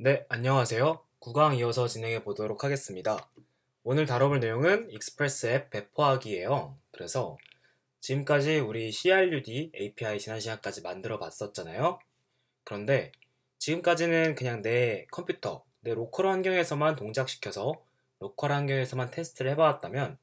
네, 안녕하세요. 구강 이어서 진행해 보도록 하겠습니다. 오늘 다뤄볼 내용은 익스프레스 앱 배포하기예요. 그래서 지금까지 우리 CRUD API 지난 시간까지 만들어 봤었잖아요. 그런데 지금까지는 그냥 내 컴퓨터, 내 로컬 환경에서만 동작시켜서 로컬 환경에서만 테스트를 해봤다면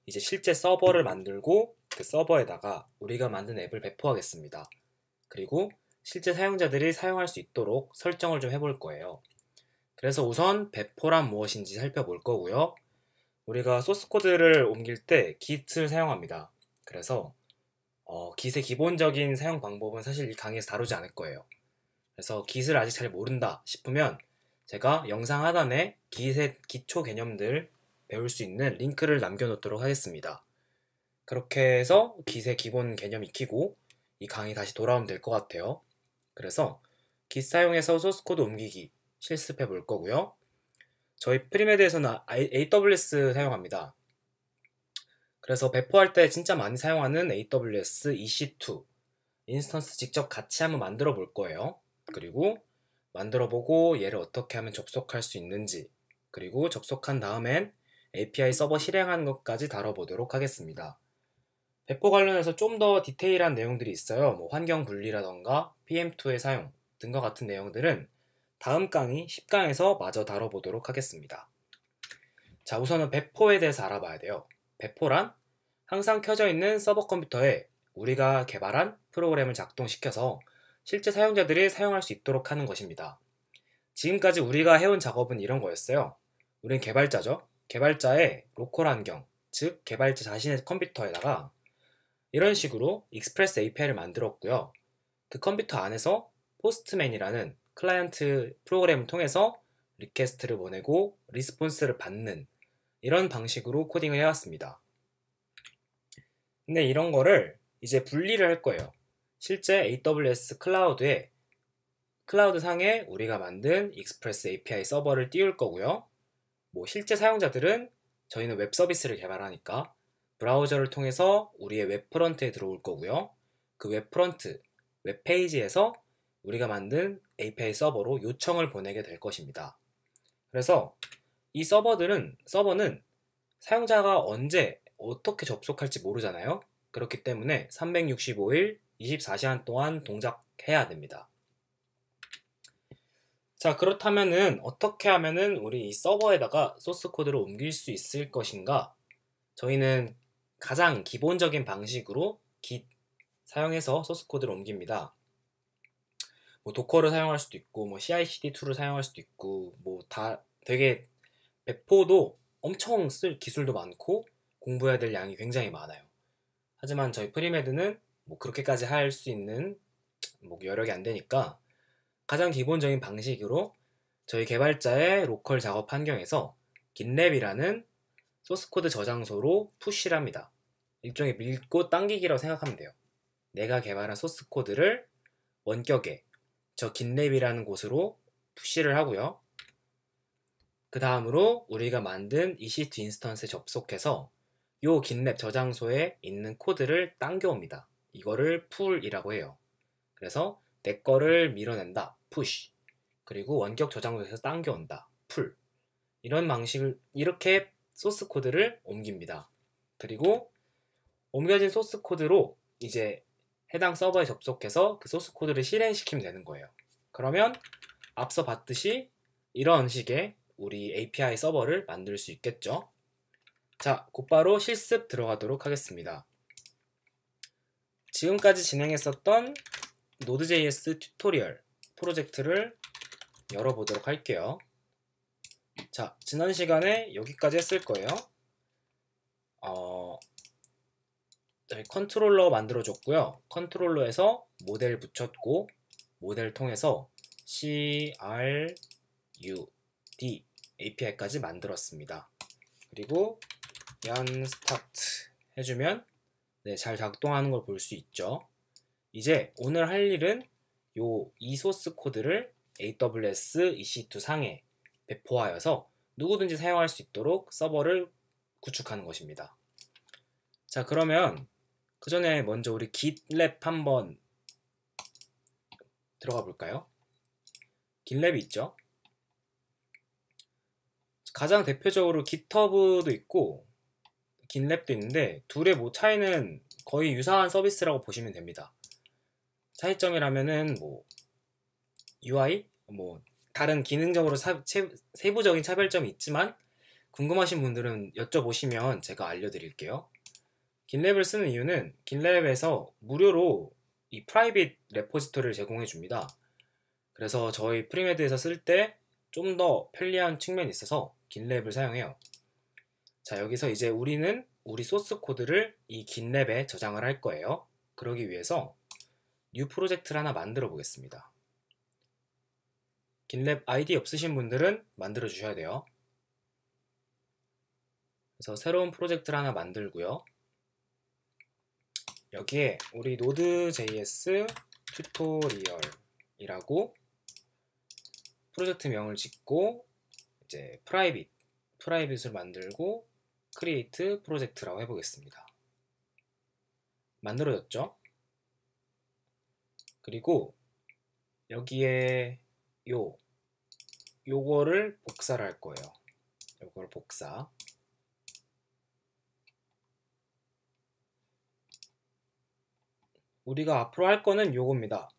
이제 실제 서버를 만들고 그 서버에다가 우리가 만든 앱을 배포하겠습니다. 그리고 실제 사용자들이 사용할 수 있도록 설정을 좀 해볼 거예요. 그래서 우선 배포란 무엇인지 살펴볼 거고요. 우리가 소스 코드를 옮길 때 git을 사용합니다. 그래서 git의 기본적인 사용 방법은 사실 이 강의에서 다루지 않을 거예요. 그래서 git을 아직 잘 모른다 싶으면 제가 영상 하단에 git의 기초 개념들 배울 수 있는 링크를 남겨놓도록 하겠습니다. 그렇게 해서 git의 기본 개념 익히고 이 강의 다시 돌아오면 될 것 같아요. 그래서 git 사용해서 소스 코드 옮기기 실습해 볼 거고요. 저희 프리메드에서는 AWS 사용합니다. 그래서 배포할 때 진짜 많이 사용하는 AWS EC2 인스턴스 직접 같이 한번 만들어 볼 거예요. 그리고 만들어 보고 얘를 어떻게 하면 접속할 수 있는지, 그리고 접속한 다음엔 API 서버 실행하는 것까지 다뤄보도록 하겠습니다. 배포 관련해서 좀 더 디테일한 내용들이 있어요. 뭐 환경 분리라던가 PM2의 사용 등과 같은 내용들은 다음 강의 10강에서 마저 다뤄보도록 하겠습니다. 자, 우선은 배포에 대해서 알아봐야 돼요. 배포란 항상 켜져 있는 서버 컴퓨터에 우리가 개발한 프로그램을 작동시켜서 실제 사용자들이 사용할 수 있도록 하는 것입니다. 지금까지 우리가 해온 작업은 이런 거였어요. 우린 개발자죠. 개발자의 로컬 환경, 즉 개발자 자신의 컴퓨터에다가 이런 식으로 익스프레스 API를 만들었고요. 그 컴퓨터 안에서 포스트맨이라는 클라이언트 프로그램을 통해서 리퀘스트를 보내고 리스폰스를 받는 이런 방식으로 코딩을 해왔습니다. 근데 이런 거를 이제 분리를 할 거예요. 실제 AWS 클라우드에 클라우드 상에 우리가 만든 익스프레스 API 서버를 띄울 거고요. 뭐 실제 사용자들은 저희는 웹 서비스를 개발하니까 브라우저를 통해서 우리의 웹 프런트에 들어올 거고요. 그 웹 프런트, 웹 페이지에서 우리가 만든 API 서버로 요청을 보내게 될 것입니다. 그래서 이 서버는 사용자가 언제 어떻게 접속할지 모르잖아요. 그렇기 때문에 365일 24시간 동안 동작해야 됩니다. 자, 그렇다면은 어떻게 하면은 우리 이 서버에다가 소스 코드를 옮길 수 있을 것인가? 저희는 가장 기본적인 방식으로 git 사용해서 소스 코드를 옮깁니다. 뭐 도커를 사용할 수도 있고 뭐 CI/CD 툴을 사용할 수도 있고 뭐 다 되게 배포도 엄청 쓸 기술도 많고 공부해야 될 양이 굉장히 많아요. 하지만 저희 프리메드는 뭐 그렇게까지 할 수 있는 뭐 여력이 안 되니까 가장 기본적인 방식으로 저희 개발자의 로컬 작업 환경에서 GitLab이라는 소스코드 저장소로 푸시를 합니다. 일종의 밀고 당기기라고 생각하면 돼요. 내가 개발한 소스코드를 원격에 저 GitLab이라는 곳으로 푸시를 하고요. 그 다음으로 우리가 만든 EC2 인스턴스에 접속해서 요 GitLab 저장소에 있는 코드를 당겨옵니다. 이거를 pull이라고 해요. 그래서 내 거를 밀어낸다, push. 그리고 원격 저장소에서 당겨온다, pull. 이런 방식을 이렇게 소스 코드를 옮깁니다. 그리고 옮겨진 소스 코드로 이제 해당 서버에 접속해서 그 소스 코드를 실행시키면 되는 거예요. 그러면 앞서 봤듯이 이런 식의 우리 API 서버를 만들 수 있겠죠. 자, 곧바로 실습 들어가도록 하겠습니다. 지금까지 진행했었던 Node.js 튜토리얼 프로젝트를 열어보도록 할게요. 자, 지난 시간에 여기까지 했을 거예요. 저희 컨트롤러 만들어줬고요. 컨트롤러에서 모델 붙였고 모델 통해서 CRUD API까지 만들었습니다. 그리고 run start 해주면 네, 잘 작동하는 걸 볼 수 있죠. 이제 오늘 할 일은 이 소스 코드를 AWS EC2 상에 배포하여서 누구든지 사용할 수 있도록 서버를 구축하는 것입니다. 자, 그러면 그 전에 먼저 우리 GitLab 한번 들어가 볼까요? GitLab이 있죠? 가장 대표적으로 GitHub도 있고 GitLab도 있는데 둘의 뭐 차이는 거의 유사한 서비스라고 보시면 됩니다. 차이점이라면은 뭐 UI, 뭐 다른 기능적으로 세부적인 차별점이 있지만 궁금하신 분들은 여쭤보시면 제가 알려드릴게요. GitLab을 쓰는 이유는 GitLab에서 무료로 이 프라이빗 레포지토리를 제공해 줍니다. 그래서 저희 프리메드에서 쓸 때 좀 더 편리한 측면이 있어서 GitLab을 사용해요. 자, 여기서 이제 우리는 우리 소스 코드를 이 GitLab에 저장을 할 거예요. 그러기 위해서 뉴 프로젝트를 하나 만들어 보겠습니다. GitLab 아이디 없으신 분들은 만들어 주셔야 돼요. 그래서 새로운 프로젝트를 하나 만들고요. 여기에 우리 Node.js 튜토리얼이라고 프로젝트명을 짓고 이제 프라이빗을 만들고 create 프로젝트라고 해보겠습니다. 만들어졌죠? 그리고 여기에 요거를 복사를 할 거예요. 요걸 복사. 우리가 앞으로 할 거는 요겁니다.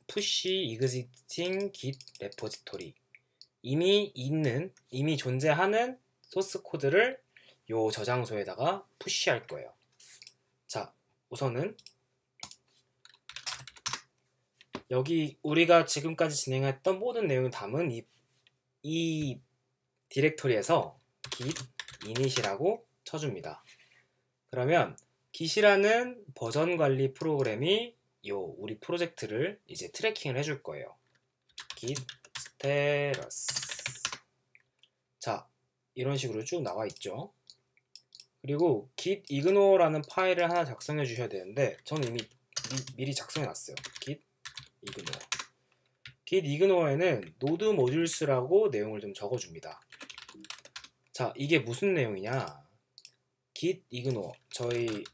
push existing git repository. 이미 존재하는 소스 코드를 요 저장소에다가 푸시할 거예요. 자, 우선은 여기 우리가 지금까지 진행했던 모든 내용을 담은 이 디렉토리에서 git init이라고 쳐줍니다. 그러면 git이라는 버전 관리 프로그램이 우리 프로젝트를 이제 트래킹을 해줄 거예요. git status. 자, 이런 식으로 쭉 나와 있죠. 그리고 git ignore 파일을 하나 작성해 주셔야 되는데 저는 이미 미리 작성해 놨어요. git ignore. git ignore에는 node modules라고 내용을 좀 적어 줍니다. 자, 이게 무슨 내용이냐? git ignore, 저희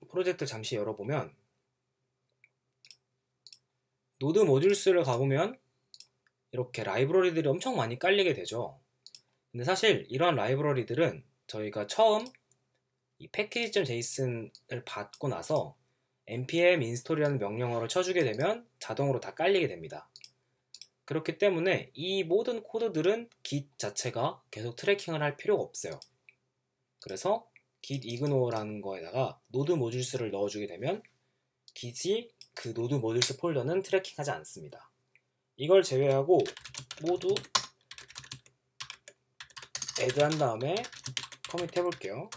프로젝트 잠시 열어보면 노드 모듈스를 가보면 이렇게 라이브러리들이 엄청 많이 깔리게 되죠. 근데 사실 이런 라이브러리들은 저희가 처음 이 package.json을 받고 나서 npm install이라는 명령어를 쳐주게 되면 자동으로 다 깔리게 됩니다. 그렇기 때문에 이 모든 코드들은 git 자체가 계속 트래킹을 할 필요가 없어요. 그래서 git ignore라는 거에다가 노드 모듈스를 넣어주게 되면 git이 그 노드 모듈스 폴더는 트래킹하지 않습니다. 이걸 제외하고 모두 add 한 다음에 커밋 해볼게요.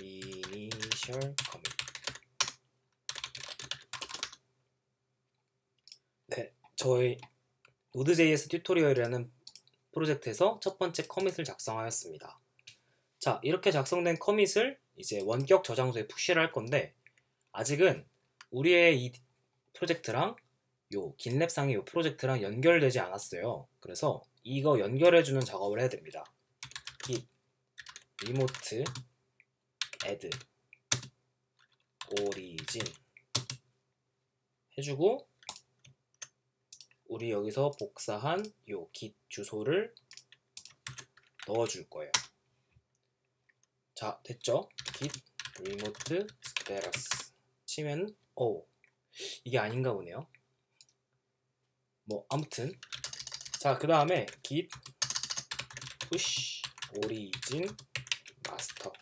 initial commit. 네, 저희 Node.js 튜토리얼이라는 프로젝트에서 첫 번째 커밋을 작성하였습니다. 자, 이렇게 작성된 커밋을 이제 원격 저장소에 푸시를 할 건데 아직은 우리의 이 프로젝트랑 GitLab 상의 이 프로젝트랑 연결되지 않았어요. 그래서 이거 연결해주는 작업을 해야 됩니다. git remote add origin 해주고 우리 여기서 복사한 요 git 주소를 넣어줄 거예요. 자, 됐죠? git remote status 치면 이게 아닌가 보네요. 뭐 아무튼 자, 그 다음에 git push origin master.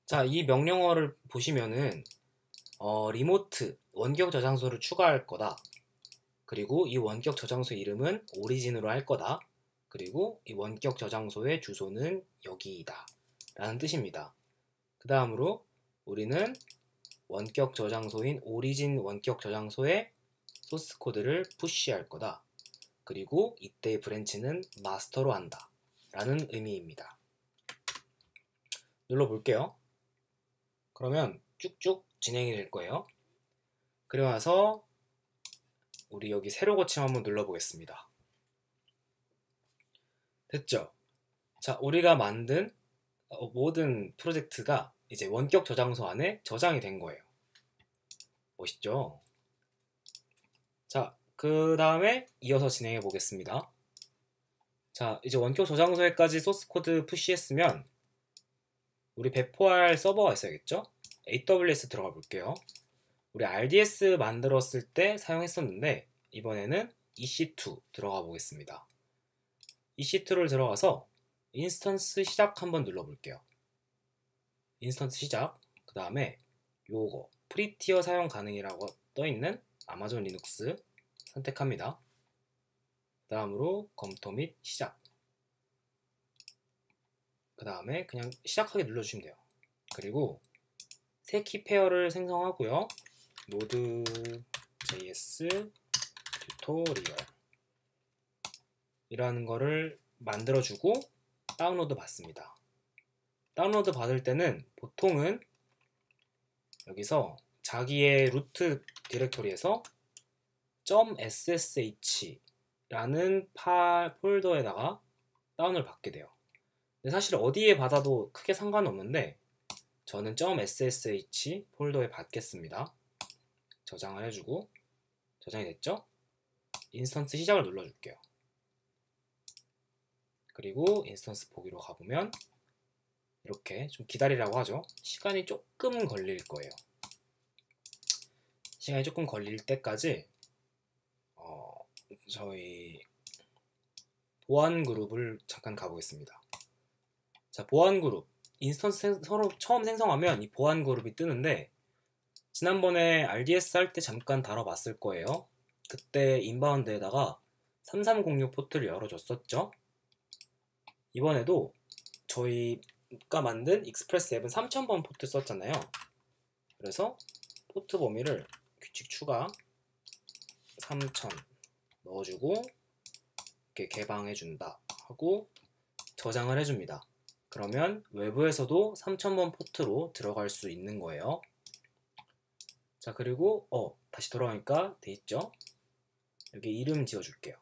자, 이 명령어를 보시면은 리모트 원격 저장소를 추가할 거다. 그리고 이 원격 저장소 이름은 오리진으로 할 거다. 그리고 이 원격 저장소의 주소는 여기이다 라는 뜻입니다. 그 다음으로 우리는 원격 저장소인 오리진 원격 저장소에 소스 코드를 푸시할 거다. 그리고 이때의 브랜치는 마스터로 한다 라는 의미입니다. 눌러볼게요. 그러면 쭉쭉 진행이 될 거예요. 그리고 나서 우리 여기 새로 고침 한번 눌러보겠습니다. 됐죠? 자, 우리가 만든 모든 프로젝트가 이제 원격 저장소 안에 저장이 된 거예요. 멋있죠? 자, 그 다음에 이어서 진행해 보겠습니다. 자, 이제 원격 저장소에까지 소스 코드 푸시했으면 우리 배포할 서버가 있어야겠죠? AWS 들어가 볼게요. 우리 RDS 만들었을 때 사용했었는데 이번에는 EC2 들어가 보겠습니다. EC2를 들어가서 인스턴스 시작 한번 눌러볼게요. 인스턴스 시작, 그 다음에 요거 프리티어 사용 가능이라고 떠있는 아마존 리눅스 선택합니다. 그 다음으로 검토 및 시작, 그 다음에 그냥 시작하기 눌러주시면 돼요. 그리고 새 키 페어를 생성하고요. Node.js 튜토리얼 이라는 거를 만들어주고 다운로드 받습니다. 다운로드 받을 때는 보통은 여기서 자기의 루트 디렉토리에서 .ssh 라는 폴더에다가 다운을 받게 돼요. 근데 사실 어디에 받아도 크게 상관없는데 저는 .ssh 폴더에 받겠습니다. 저장을 해주고, 저장이 됐죠? 인스턴스 시작을 눌러줄게요. 그리고 인스턴스 보기로 가보면 이렇게 좀 기다리라고 하죠. 시간이 조금 걸릴 거예요. 시간이 조금 걸릴 때까지 저희 보안 그룹을 잠깐 가보겠습니다. 자, 보안 그룹 인스턴스 서로 처음 생성하면 이 보안 그룹이 뜨는데 지난번에 RDS 할 때 잠깐 다뤄봤을 거예요. 그때 인바운드에다가 3306 포트를 열어줬었죠. 이번에도 저희가 만든 익스프레스 앱은 3000번 포트 썼잖아요. 그래서 포트 범위를 규칙 추가 3000 넣어주고 이렇게 개방해준다 하고 저장을 해줍니다. 그러면 외부에서도 3000번 포트로 들어갈 수 있는 거예요. 자, 그리고 다시 돌아오니까 돼있죠? 여기 이름 지어줄게요.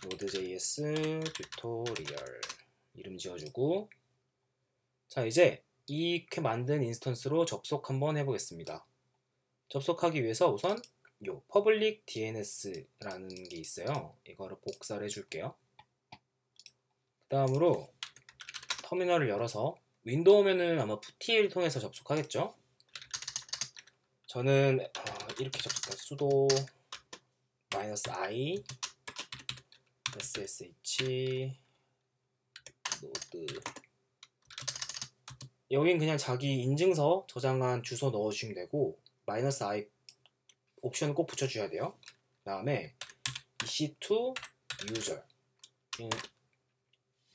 Node.js 튜토리얼 이름 지어주고, 자, 이제 이렇게 만든 인스턴스로 접속 한번 해보겠습니다. 접속하기 위해서 우선 요 public DNS라는 게 있어요. 이거를 복사를 해줄게요. 그 다음으로 터미널을 열어서 윈도우면은 아마 푸티를 통해서 접속하겠죠? 저는 이렇게 접속해요. sudo -i ssh node, 여긴 그냥 자기 인증서 저장한 주소 넣어주시면 되고 -i 옵션을 꼭 붙여주셔야 돼요. 그 다음에 ec2 user,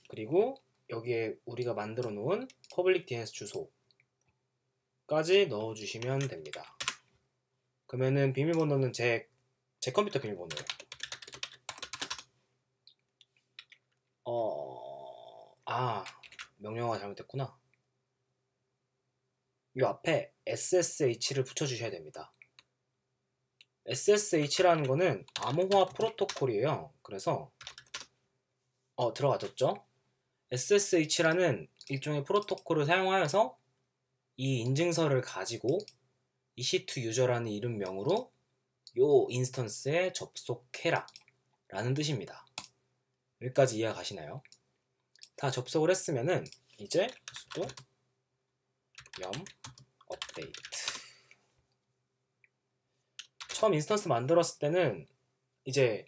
그리고 여기에 우리가 만들어 놓은 public DNS 주소까지 넣어주시면 됩니다. 그러면은 비밀번호는 제 컴퓨터 비밀번호예요. 명령어가 잘못됐구나. 이 앞에 SSH를 붙여주셔야 됩니다. SSH라는 거는 암호화 프로토콜이에요. 그래서 들어가졌죠? SSH라는 일종의 프로토콜을 사용하여서 이 인증서를 가지고 EC2 유저라는 이름명으로 요 인스턴스에 접속해라 라는 뜻입니다. 여기까지 이해가 가시나요? 다 접속을 했으면은 이제 sudo yum update, 처음 인스턴스 만들었을 때는 이제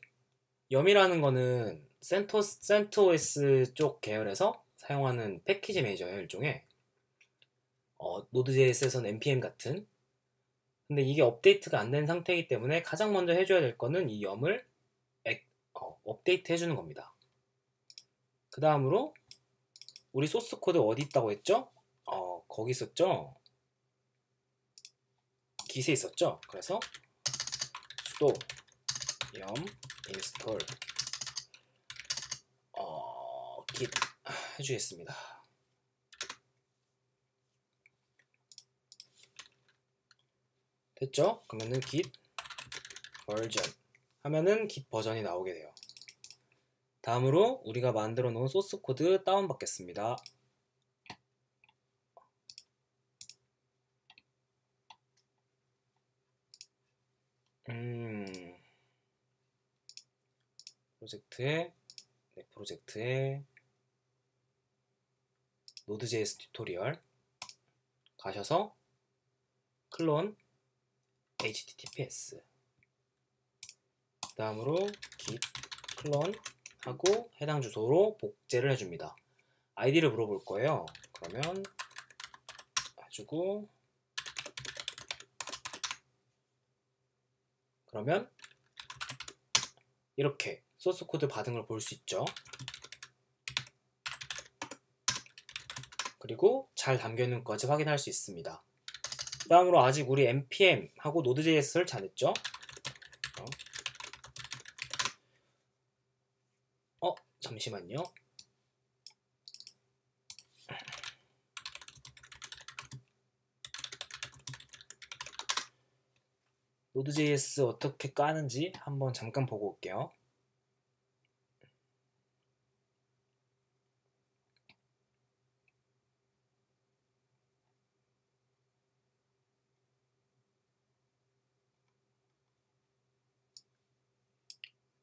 yum이라는 거는 CentOS 쪽 계열에서 사용하는 패키지 매니저예요. 일종의 Node.js에서는 npm 같은. 근데 이게 업데이트가 안 된 상태이기 때문에 가장 먼저 해줘야 될 거는 이 yum을 업데이트 해주는 겁니다. 그 다음으로 우리 소스 코드 어디 있다고 했죠? 거기 있었죠? git에 있었죠? 그래서 sudo yum install git 해주겠습니다. 됐죠? 그러면은 git version 하면은 git 버전이 나오게 돼요. 다음으로 우리가 만들어 놓은 소스 코드 다운 받겠습니다. 프로젝트에 네, 프로젝트에 Node.js 튜토리얼 가셔서 클론 https 그 다음으로 git 클론 하고 해당 주소로 복제를 해줍니다. 아이디를 물어볼 거예요. 그러면 해주고 그러면 이렇게 소스 코드 받은 걸 볼 수 있죠. 그리고 잘 담겨있는 것까지 확인할 수 있습니다. 그 다음으로 아직 우리 npm 하고 Node.js 설치 안 했죠? 잠시만요. Node.js 어떻게 까는지 한번 잠깐 보고 올게요.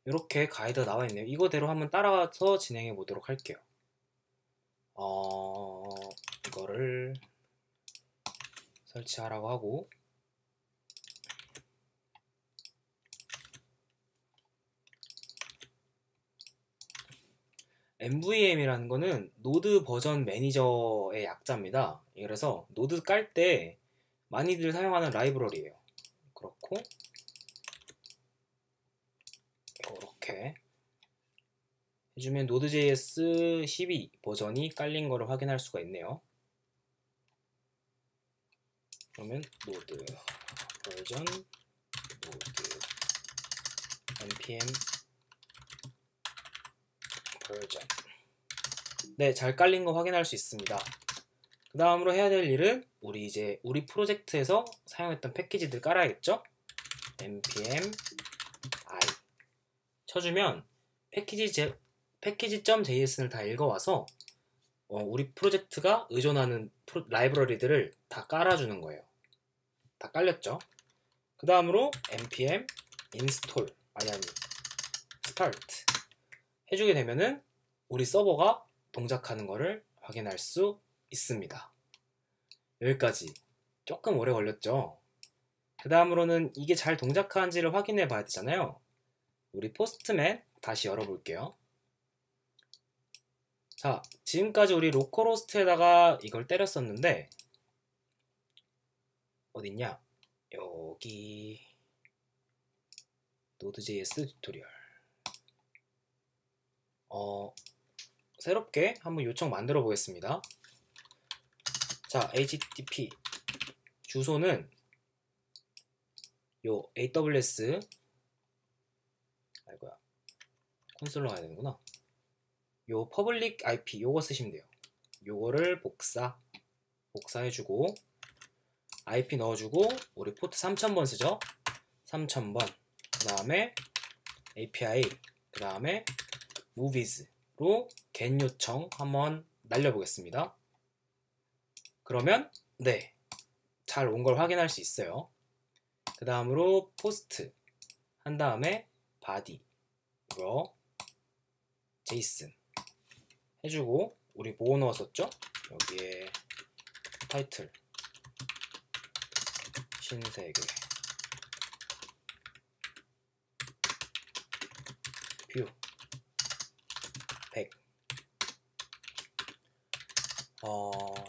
이렇게 가이드가 나와 있네요. 이거대로 한번 따라서 진행해 보도록 할게요. 이거를 설치하라고 하고 MVM이라는 거는 노드 버전 매니저의 약자입니다. 그래서 노드 깔 때 많이들 사용하는 라이브러리예요. 그렇고 이렇게 해주면 Node.js 12 버전이 깔린 거를 확인할 수가 있네요. 그러면 노드 버전 노드 npm 버전 네, 잘 깔린 거 확인할 수 있습니다. 그 다음으로 해야 될 일은 우리 프로젝트에서 사용했던 패키지들 깔아야겠죠? npm i 쳐주면 패키지.js를 다 읽어와서 우리 프로젝트가 의존하는 라이브러리들을 다 깔아주는 거예요. 다 깔렸죠? 그 다음으로 npm install start 해주게 되면은 우리 서버가 동작하는 거를 확인할 수 있습니다. 여기까지 조금 오래 걸렸죠? 그 다음으로는 이게 잘 동작하는지를 확인해 봐야 되잖아요. 우리 포스트맨 다시 열어볼게요. 자, 지금까지 우리 로컬호스트에다가 이걸 때렸었는데 어딨냐? 여기 Node.js 튜토리얼 새롭게 한번 요청 만들어 보겠습니다. 자, http 주소는 요 AWS 아이고야 콘솔로 가야 되는구나. 요 퍼블릭 IP 요거 쓰시면 돼요. 요거를 복사해주고 IP 넣어주고 우리 포트 3000번 쓰죠. 3000번 그 다음에 API 그 다음에 movies로 get 요청 한번 날려보겠습니다. 그러면 네, 잘 온 걸 확인할 수 있어요. 그 다음으로 post 한 다음에 body raw json 해주고 우리 뭐 넣었었죠? 여기에 타이틀 신세계 뷰 100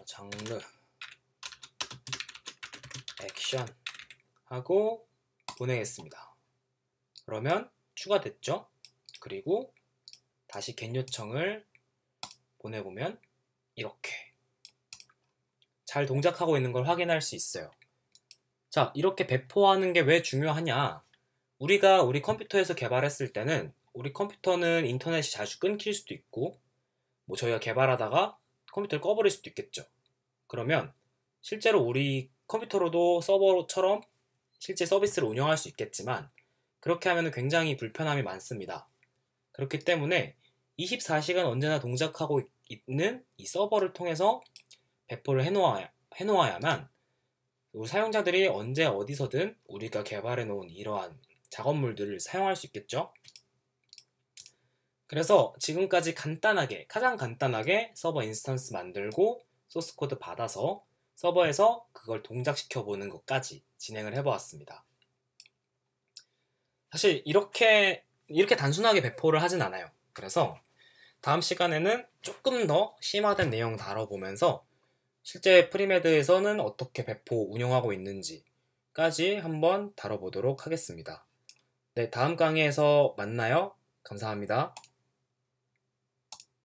장르 액션 하고 보내겠습니다. 그러면 추가됐죠? 그리고 다시 get 요청을 보내보면 이렇게 잘 동작하고 있는 걸 확인할 수 있어요. 자, 이렇게 배포하는 게 왜 중요하냐? 우리가 우리 컴퓨터에서 개발했을 때는 우리 컴퓨터는 인터넷이 자주 끊길 수도 있고 뭐 저희가 개발하다가 컴퓨터를 꺼버릴 수도 있겠죠. 그러면 실제로 우리 컴퓨터로도 서버처럼 실제 서비스를 운영할 수 있겠지만 그렇게 하면 굉장히 불편함이 많습니다. 그렇기 때문에 24시간 언제나 동작하고 있는 이 서버를 통해서 배포를 해놓아야만 우리 사용자들이 언제 어디서든 우리가 개발해 놓은 이러한 작업물들을 사용할 수 있겠죠. 그래서 지금까지 가장 간단하게 서버 인스턴스 만들고 소스 코드 받아서 서버에서 그걸 동작시켜 보는 것까지 진행을 해보았습니다. 사실 이렇게 단순하게 배포를 하진 않아요. 그래서 다음 시간에는 조금 더 심화된 내용 다뤄보면서 실제 프리메드에서는 어떻게 배포 운영하고 있는지까지 한번 다뤄보도록 하겠습니다. 네, 다음 강의에서 만나요. 감사합니다.